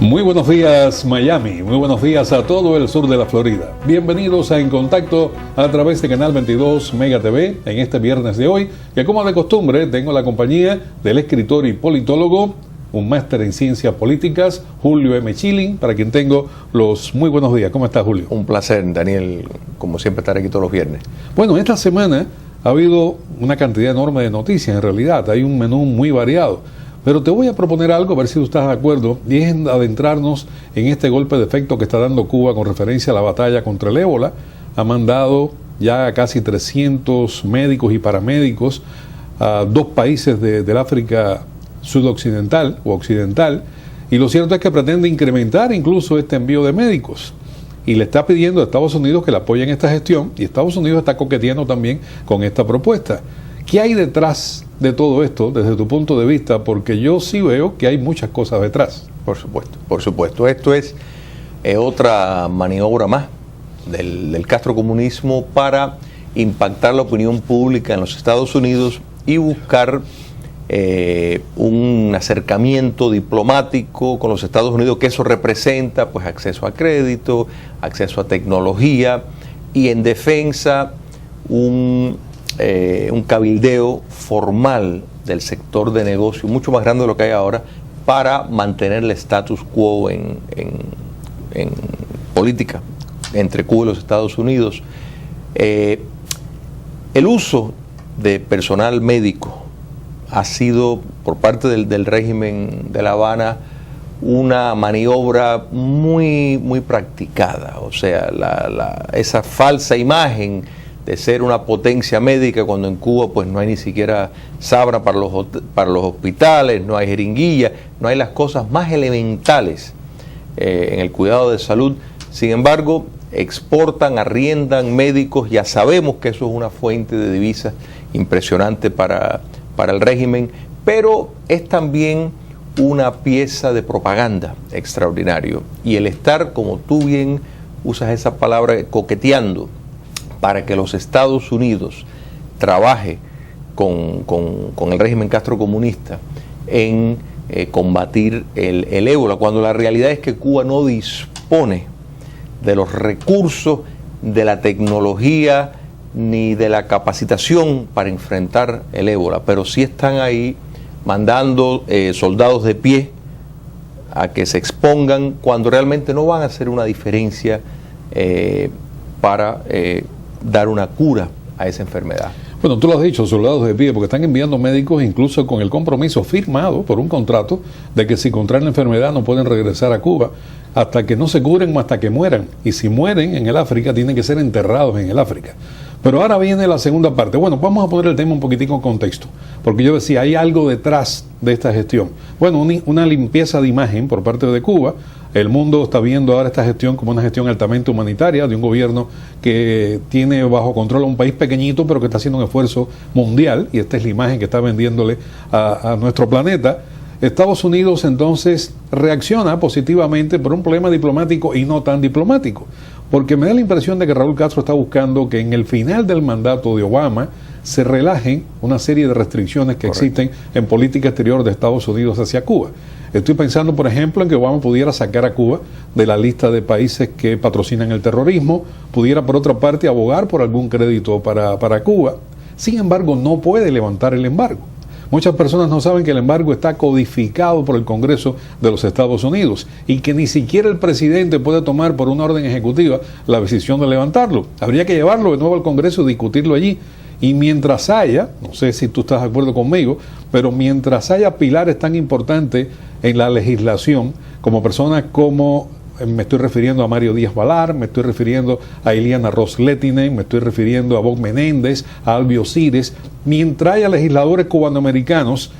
Muy buenos días Miami, muy buenos días a todo el sur de la Florida. Bienvenidos a En Contacto a través de Canal 22 Mega TV en este viernes de hoy, que como de costumbre tengo la compañía del escritor y politólogo, un máster en ciencias políticas, Julio M. Chilling, para quien tengo los muy buenos días. ¿Cómo estás, Julio? Un placer, Daniel, como siempre estar aquí todos los viernes. Bueno, esta semana ha habido una cantidad enorme de noticias, en realidad, hay un menú muy variado. Pero te voy a proponer algo, a ver si tú estás de acuerdo, y es adentrarnos en este golpe de efecto que está dando Cuba con referencia a la batalla contra el ébola. Ha mandado ya casi 300 médicos y paramédicos a 2 países del África sudoccidental o occidental, y lo cierto es que pretende incrementar incluso este envío de médicos. Y le está pidiendo a Estados Unidos que le apoyen esta gestión, y Estados Unidos está coqueteando también con esta propuesta. ¿Qué hay detrás de todo esto desde tu punto de vista? Porque yo sí veo que hay muchas cosas detrás. Por supuesto, por supuesto. Esto es otra maniobra más del castrocomunismo para impactar la opinión pública en los Estados Unidos y buscar un acercamiento diplomático con los Estados Unidos, que eso representa pues acceso a crédito, acceso a tecnología y en defensa un cabildeo formal del sector de negocio mucho más grande de lo que hay ahora para mantener el status quo en política entre Cuba y los Estados Unidos. El uso de personal médico ha sido por parte del régimen de La Habana una maniobra muy practicada, o sea, esa falsa imagen de ser una potencia médica cuando en Cuba pues no hay ni siquiera sábana para los hospitales, no hay jeringuilla, no hay las cosas más elementales en el cuidado de salud. Sin embargo, exportan, arriendan médicos, ya sabemos que eso es una fuente de divisas impresionante para el régimen, pero es también una pieza de propaganda extraordinario. Y el estar, como tú bien usas esa palabra, coqueteando, para que los Estados Unidos trabaje con el régimen castrocomunista en combatir el ébola, cuando la realidad es que Cuba no dispone de los recursos, de la tecnología, ni de la capacitación para enfrentar el ébola, pero sí están ahí mandando soldados de pie a que se expongan cuando realmente no van a hacer una diferencia para dar una cura a esa enfermedad. Bueno, tú lo has dicho, soldados de pie, porque están enviando médicos incluso con el compromiso firmado por un contrato de que si contraen la enfermedad no pueden regresar a Cuba hasta que no se curen o hasta que mueran. Y si mueren en el África, tienen que ser enterrados en el África. Pero ahora viene la segunda parte. Bueno, vamos a poner el tema un poquitico en contexto, porque yo decía, hay algo detrás de esta gestión. Bueno, una limpieza de imagen por parte de Cuba. El mundo está viendo ahora esta gestión como una gestión altamente humanitaria de un gobierno que tiene bajo control a un país pequeñito, pero que está haciendo un esfuerzo mundial, y esta es la imagen que está vendiéndole a nuestro planeta. Estados Unidos entonces reacciona positivamente por un problema diplomático y no tan diplomático, porque me da la impresión de que Raúl Castro está buscando que en el final del mandato de Obama se relajen una serie de restricciones que existen en política exterior de Estados Unidos hacia Cuba. Estoy pensando, por ejemplo, en que Obama pudiera sacar a Cuba de la lista de países que patrocinan el terrorismo, pudiera por otra parte abogar por algún crédito para Cuba. Sin embargo, no puede levantar el embargo. Muchas personas no saben que el embargo está codificado por el Congreso de los Estados Unidos y que ni siquiera el presidente puede tomar por una orden ejecutiva la decisión de levantarlo. Habría que llevarlo de nuevo al Congreso y discutirlo allí. Y mientras haya, no sé si tú estás de acuerdo conmigo, pero mientras haya pilares tan importantes en la legislación, como personas como, me estoy refiriendo a Mario Díaz Balar, me estoy refiriendo a Iliana Ros-Lehtinen, me estoy refiriendo a Bob Menéndez, a Albio Cires, mientras haya legisladores cubanoamericanos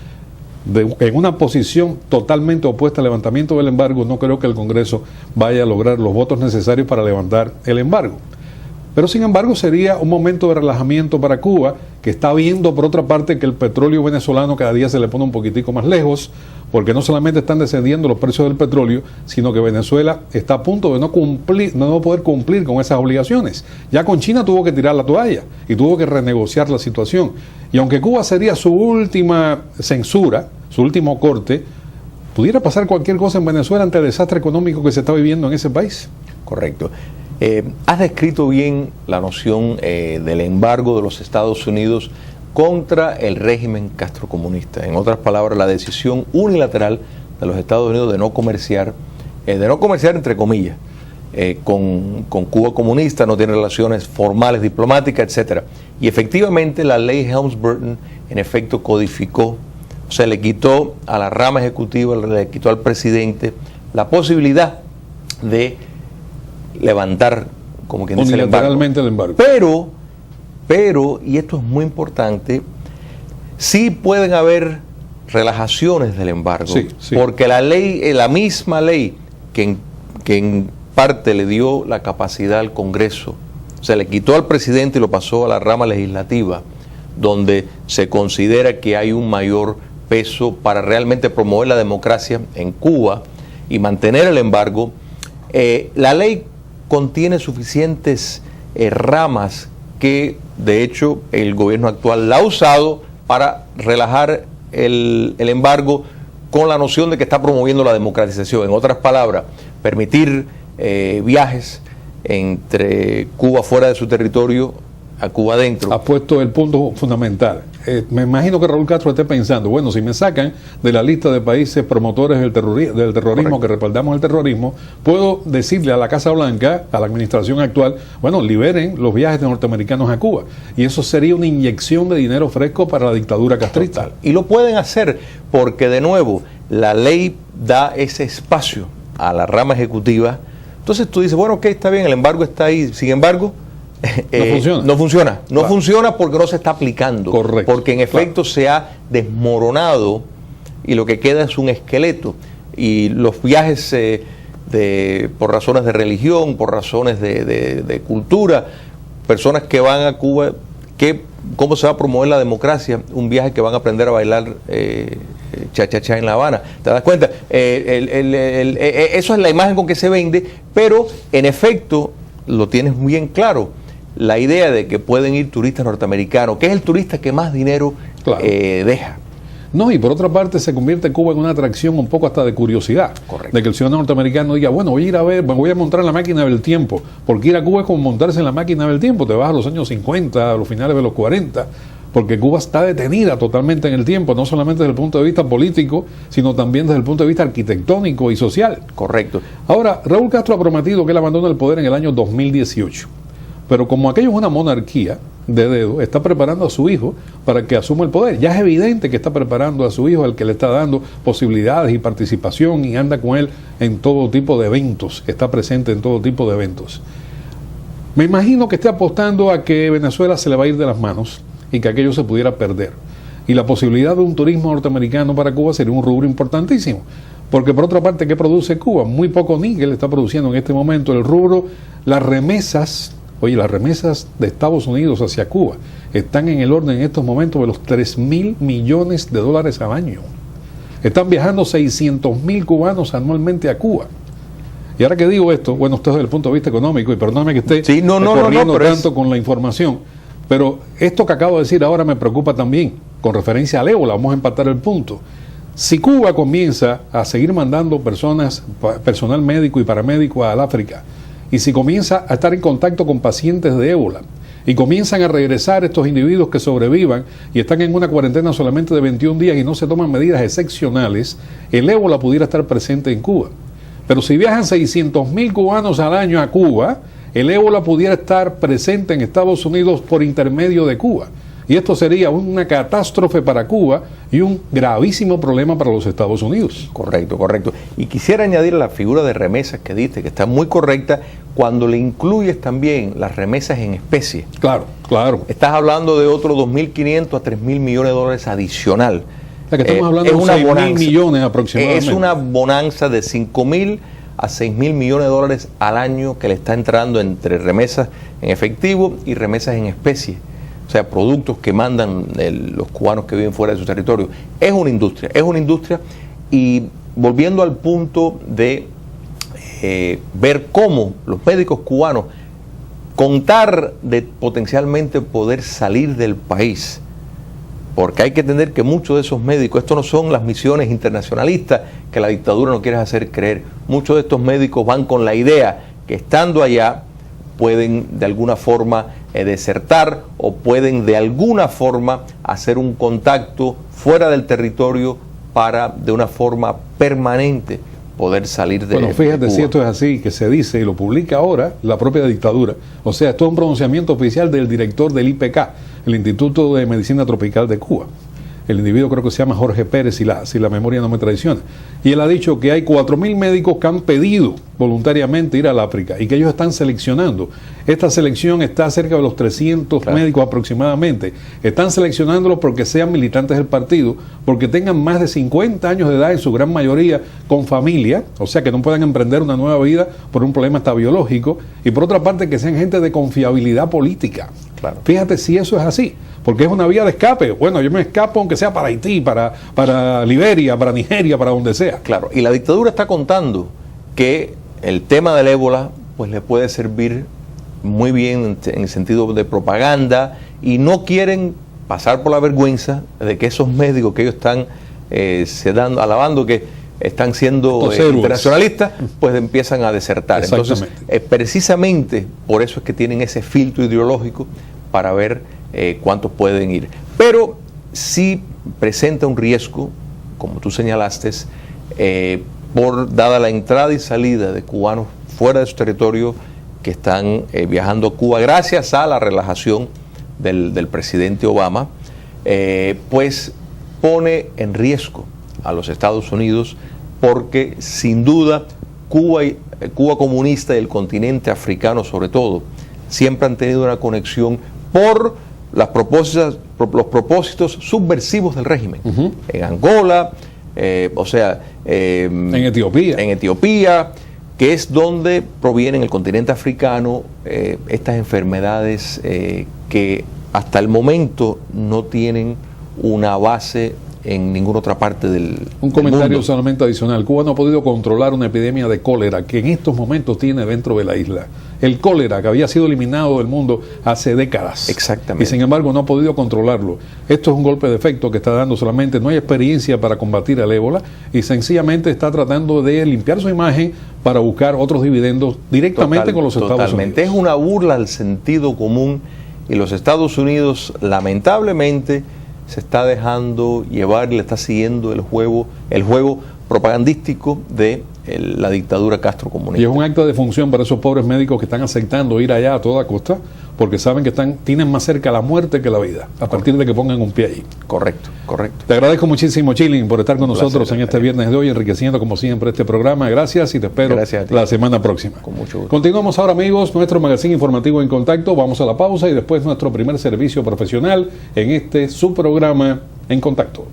en una posición totalmente opuesta al levantamiento del embargo, no creo que el Congreso vaya a lograr los votos necesarios para levantar el embargo. Pero sin embargo sería un momento de relajamiento para Cuba, que está viendo por otra parte que el petróleo venezolano cada día se le pone un poquitico más lejos, porque no solamente están descendiendo los precios del petróleo, sino que Venezuela está a punto de no poder cumplir con esas obligaciones. Ya con China tuvo que tirar la toalla y tuvo que renegociar la situación. Y aunque Cuba sería su última censura, su último corte, ¿pudiera pasar cualquier cosa en Venezuela ante el desastre económico que se está viviendo en ese país? Correcto. Has descrito bien la noción del embargo de los Estados Unidos contra el régimen castrocomunista. En otras palabras, la decisión unilateral de los Estados Unidos de no comerciar entre comillas, con Cuba comunista, no tiene relaciones formales, diplomáticas, etcétera. Y efectivamente la ley Helms-Burton en efecto codificó, o sea, le quitó a la rama ejecutiva, le quitó al presidente la posibilidad de levantar, como quien dice, unilateralmente el embargo. Pero, y esto es muy importante, sí pueden haber relajaciones del embargo, sí. porque la ley, la misma ley que en parte le dio la capacidad al Congreso, se le quitó al presidente y lo pasó a la rama legislativa, donde se considera que hay un mayor peso para realmente promover la democracia en Cuba y mantener el embargo. La ley contiene suficientes ramas que de hecho el gobierno actual la ha usado para relajar el embargo con la noción de que está promoviendo la democratización. En otras palabras, permitir viajes entre Cuba fuera de su territorio a Cuba dentro. Ha puesto el punto fundamental. Me imagino que Raúl Castro esté pensando, bueno, si me sacan de la lista de países promotores del terrorismo, correcto, que respaldamos el terrorismo, puedo decirle a la Casa Blanca, a la administración actual, bueno, liberen los viajes de norteamericanos a Cuba. Y eso sería una inyección de dinero fresco para la dictadura castrista. Total. Y lo pueden hacer porque, de nuevo, la ley da ese espacio a la rama ejecutiva. Entonces tú dices, bueno, ok, está bien, el embargo está ahí. Sin embargo, no funciona porque no se está aplicando. Correcto. Porque en efecto se ha desmoronado y lo que queda es un esqueleto. Y los viajes por razones de religión, por razones de cultura, personas que van a Cuba, ¿cómo se va a promover la democracia? Un viaje que van a aprender a bailar cha-cha-cha en La Habana. ¿Te das cuenta? Eso es la imagen con que se vende, pero en efecto lo tienes bien claro. La idea de que pueden ir turistas norteamericanos, que es el turista que más dinero deja. No, y por otra parte se convierte Cuba en una atracción un poco hasta de curiosidad. Correcto. De que el ciudadano norteamericano diga, bueno, voy a ir a ver, me voy a montar en la máquina del tiempo, porque ir a Cuba es como montarse en la máquina del tiempo, te vas a los años 50, a los finales de los 40, porque Cuba está detenida totalmente en el tiempo, no solamente desde el punto de vista político, sino también desde el punto de vista arquitectónico y social. Correcto. Ahora, Raúl Castro ha prometido que él abandona el poder en el año 2018. Pero como aquello es una monarquía de dedo, está preparando a su hijo para que asuma el poder. Ya es evidente que está preparando a su hijo, al que le está dando posibilidades y participación y anda con él en todo tipo de eventos, está presente en todo tipo de eventos. Me imagino que esté apostando a que Venezuela se le va a ir de las manos y que aquello se pudiera perder. Y la posibilidad de un turismo norteamericano para Cuba sería un rubro importantísimo. Porque por otra parte, ¿qué produce Cuba? Muy poco níquel está produciendo en este momento el rubro, las remesas. Oye, las remesas de Estados Unidos hacia Cuba están en el orden en estos momentos de los $3,000 millones al año. Están viajando 600,000 cubanos anualmente a Cuba. Y ahora que digo esto, bueno, esto es desde el punto de vista económico, y perdóname que esté corriendo tanto con la información, pero esto que acabo de decir ahora me preocupa también, con referencia al ébola, vamos a empatar el punto. Si Cuba comienza a seguir mandando personal médico y paramédico al África, y si comienza a estar en contacto con pacientes de ébola y comienzan a regresar estos individuos que sobrevivan y están en una cuarentena solamente de 21 días y no se toman medidas excepcionales, el ébola pudiera estar presente en Cuba. Pero si viajan 600,000 cubanos al año a Cuba, el ébola pudiera estar presente en Estados Unidos por intermedio de Cuba. Y esto sería una catástrofe para Cuba y un gravísimo problema para los Estados Unidos. Correcto, correcto. Y quisiera añadir la figura de remesas que diste, que está muy correcta, cuando le incluyes también las remesas en especie. Claro, claro. Estás hablando de otros 2.500 a 3.000 millones de dólares adicional. O sea, que estamos hablando de 6.000 millones aproximadamente. Es una bonanza de 5.000 a 6.000 millones de dólares al año que le está entrando entre remesas en efectivo y remesas en especie. O sea, productos que mandan los cubanos que viven fuera de su territorio. Es una industria, y volviendo al punto de ver cómo los médicos cubanos, contar de potencialmente poder salir del país, porque hay que entender que muchos de esos médicos, esto no son las misiones internacionalistas que la dictadura no quiere hacer creer, muchos de estos médicos van con la idea que estando allá pueden de alguna forma desertar o pueden de alguna forma hacer un contacto fuera del territorio para de una forma permanente poder salir de Bueno, fíjate de si esto es así, que se dice y lo publica ahora la propia dictadura. O sea, esto es un pronunciamiento oficial del director del IPK, el Instituto de Medicina Tropical de Cuba. El individuo creo que se llama Jorge Pérez, si la memoria no me traiciona. Y él ha dicho que hay 4.000 médicos que han pedido voluntariamente ir al África y que ellos están seleccionando. Esta selección está cerca de los 300 médicos aproximadamente. Están seleccionándolos porque sean militantes del partido, porque tengan más de 50 años de edad, en su gran mayoría con familia, o sea que no puedan emprender una nueva vida por un problema hasta biológico, y por otra parte que sean gente de confiabilidad política. Claro. Fíjate si eso es así, porque es una vía de escape. Bueno, yo me escapo aunque sea para Haití, para Liberia, para Nigeria, para donde sea. Claro, y la dictadura está contando que el tema del ébola pues le puede servir muy bien en el sentido de propaganda, y no quieren pasar por la vergüenza de que esos médicos que ellos están alabando que están siendo internacionalistas, pues empiezan a desertar. Entonces, precisamente por eso es que tienen ese filtro ideológico para ver cuántos pueden ir. Pero sí presenta un riesgo, como tú señalaste, dada la entrada y salida de cubanos fuera de su territorio que están viajando a Cuba gracias a la relajación del presidente Obama, pues pone en riesgo a los Estados Unidos, porque sin duda Cuba comunista y el continente africano sobre todo siempre han tenido una conexión por los propósitos subversivos del régimen. En Angola, en Etiopía, que es donde provienen el continente africano estas enfermedades que hasta el momento no tienen una base en ninguna otra parte del Un comentario mundo. solamente adicional. Cuba no ha podido controlar una epidemia de cólera que en estos momentos tiene dentro de la isla. El cólera, que había sido eliminado del mundo hace décadas. Exactamente. Y sin embargo no ha podido controlarlo. Esto es un golpe de efecto que está dando solamente. No hay experiencia para combatir el ébola y sencillamente está tratando de limpiar su imagen para buscar otros dividendos directamente con los Estados Unidos. Es una burla al sentido común, y los Estados Unidos lamentablemente se está dejando llevar y le está siguiendo el juego propagandístico de la dictadura castrocomunista. Y es un acto de función para esos pobres médicos que están aceptando ir allá a toda costa, porque saben que tienen más cerca la muerte que la vida, a partir de que pongan un pie allí. Correcto. Te agradezco muchísimo, Chilling, por estar con nosotros en este viernes de hoy, enriqueciendo como siempre este programa. Gracias y te espero la semana próxima. Con mucho gusto. Continuamos ahora, amigos, nuestro magazine informativo En Contacto. Vamos a la pausa y después nuestro primer servicio profesional en este su programa En Contacto.